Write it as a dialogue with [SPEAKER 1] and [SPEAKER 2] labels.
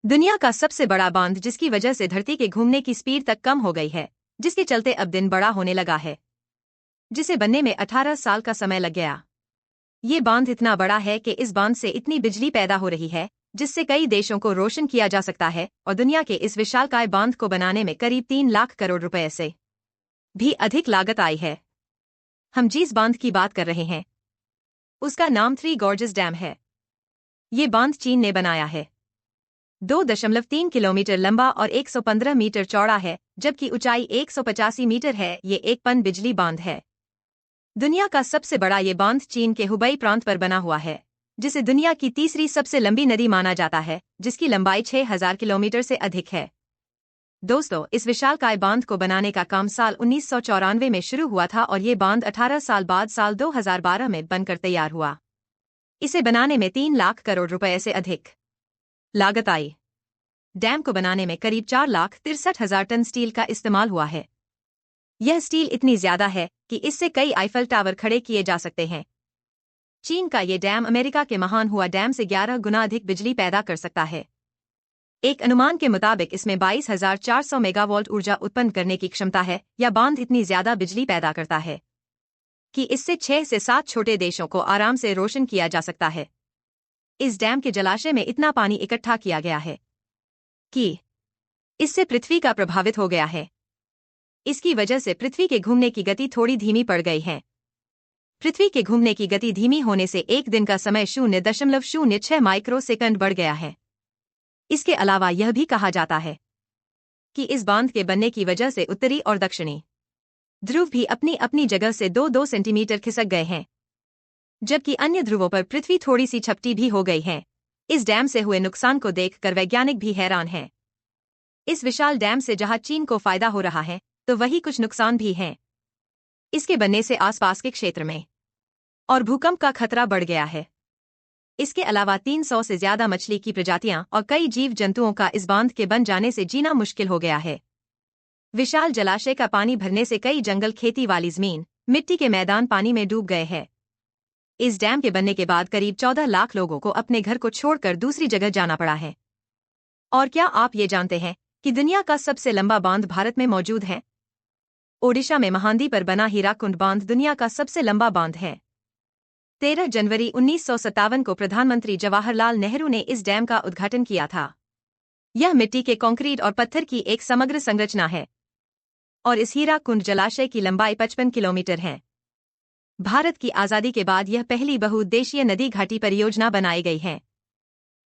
[SPEAKER 1] दुनिया का सबसे बड़ा बांध जिसकी वजह से धरती के घूमने की स्पीड तक कम हो गई है, जिसके चलते अब दिन बड़ा होने लगा है, जिसे बनने में 18 साल का समय लग गया। ये बांध इतना बड़ा है कि इस बांध से इतनी बिजली पैदा हो रही है जिससे कई देशों को रोशन किया जा सकता है और दुनिया के इस विशालकाय बांध को बनाने में करीब 3 लाख करोड़ रुपए से भी अधिक लागत आई है। हम जिस बांध की बात कर रहे हैं उसका नाम थ्री गॉर्जेस डैम है। ये बांध चीन ने बनाया है। 2.3 किलोमीटर लंबा और 115 मीटर चौड़ा है, जबकि ऊंचाई 185 मीटर है। ये एक पन बिजली बांध है। दुनिया का सबसे बड़ा ये बांध चीन के हुबई प्रांत पर बना हुआ है, जिसे दुनिया की तीसरी सबसे लंबी नदी माना जाता है, जिसकी लंबाई 6000 किलोमीटर से अधिक है। दोस्तों, इस विशालकाय बांध को बनाने का काम साल 1994 में शुरू हुआ था और ये बांध 18 साल बाद साल 2012 में बनकर तैयार हुआ। इसे बनाने में 3 लाख करोड़ रुपए से अधिक लागत आई। डैम को बनाने में करीब 4,63,000 टन स्टील का इस्तेमाल हुआ है। यह स्टील इतनी ज्यादा है कि इससे कई आईफल टावर खड़े किए जा सकते हैं। चीन का ये डैम अमेरिका के महान हुआ डैम से 11 गुना अधिक बिजली पैदा कर सकता है। एक अनुमान के मुताबिक इसमें 22,400 मेगावाट ऊर्जा उत्पन्न करने की क्षमता है। यह बांध इतनी ज्यादा बिजली पैदा करता है कि इससे 6 से 7 छोटे देशों को आराम से रोशन किया जा सकता है। इस डैम के जलाशय में इतना पानी इकट्ठा किया गया है कि इससे पृथ्वी का प्रभावित हो गया है। इसकी वजह से पृथ्वी के घूमने की गति थोड़ी धीमी पड़ गई है। पृथ्वी के घूमने की गति धीमी होने से एक दिन का समय 0.06 माइक्रो सेकंड बढ़ गया है। इसके अलावा यह भी कहा जाता है कि इस बांध के बनने की वजह से उत्तरी और दक्षिणी ध्रुव भी अपनी अपनी जगह से 2-2 सेंटीमीटर खिसक गए हैं, जबकि अन्य ध्रुवों पर पृथ्वी थोड़ी सी झपटी भी हो गई है। इस डैम से हुए नुकसान को देखकर वैज्ञानिक भी हैरान हैं। इस विशाल डैम से जहां चीन को फायदा हो रहा है, तो वहीं कुछ नुकसान भी हैं। इसके बनने से आसपास के क्षेत्र में और भूकंप का खतरा बढ़ गया है। इसके अलावा 300 से ज्यादा मछली की प्रजातियां और कई जीव जंतुओं का इस बांध के बन जाने से जीना मुश्किल हो गया है। विशाल जलाशय का पानी भरने से कई जंगल, खेती वाली जमीन, मिट्टी के मैदान पानी में डूब गए हैं। इस डैम के बनने के बाद करीब 14 लाख लोगों को अपने घर को छोड़कर दूसरी जगह जाना पड़ा है। और क्या आप ये जानते हैं कि दुनिया का सबसे लंबा बांध भारत में मौजूद है? ओडिशा में महानदी पर बना हीराकुंड बांध दुनिया का सबसे लंबा बांध है। 13 जनवरी 1957 को प्रधानमंत्री जवाहरलाल नेहरू ने इस डैम का उद्घाटन किया था। यह मिट्टी के कंक्रीट और पत्थर की एक समग्र संरचना है और इस हीराकुंड जलाशय की लंबाई 55 किलोमीटर है। भारत की आजादी के बाद यह पहली बहुउद्देशीय नदी घाटी परियोजना बनाई गई है।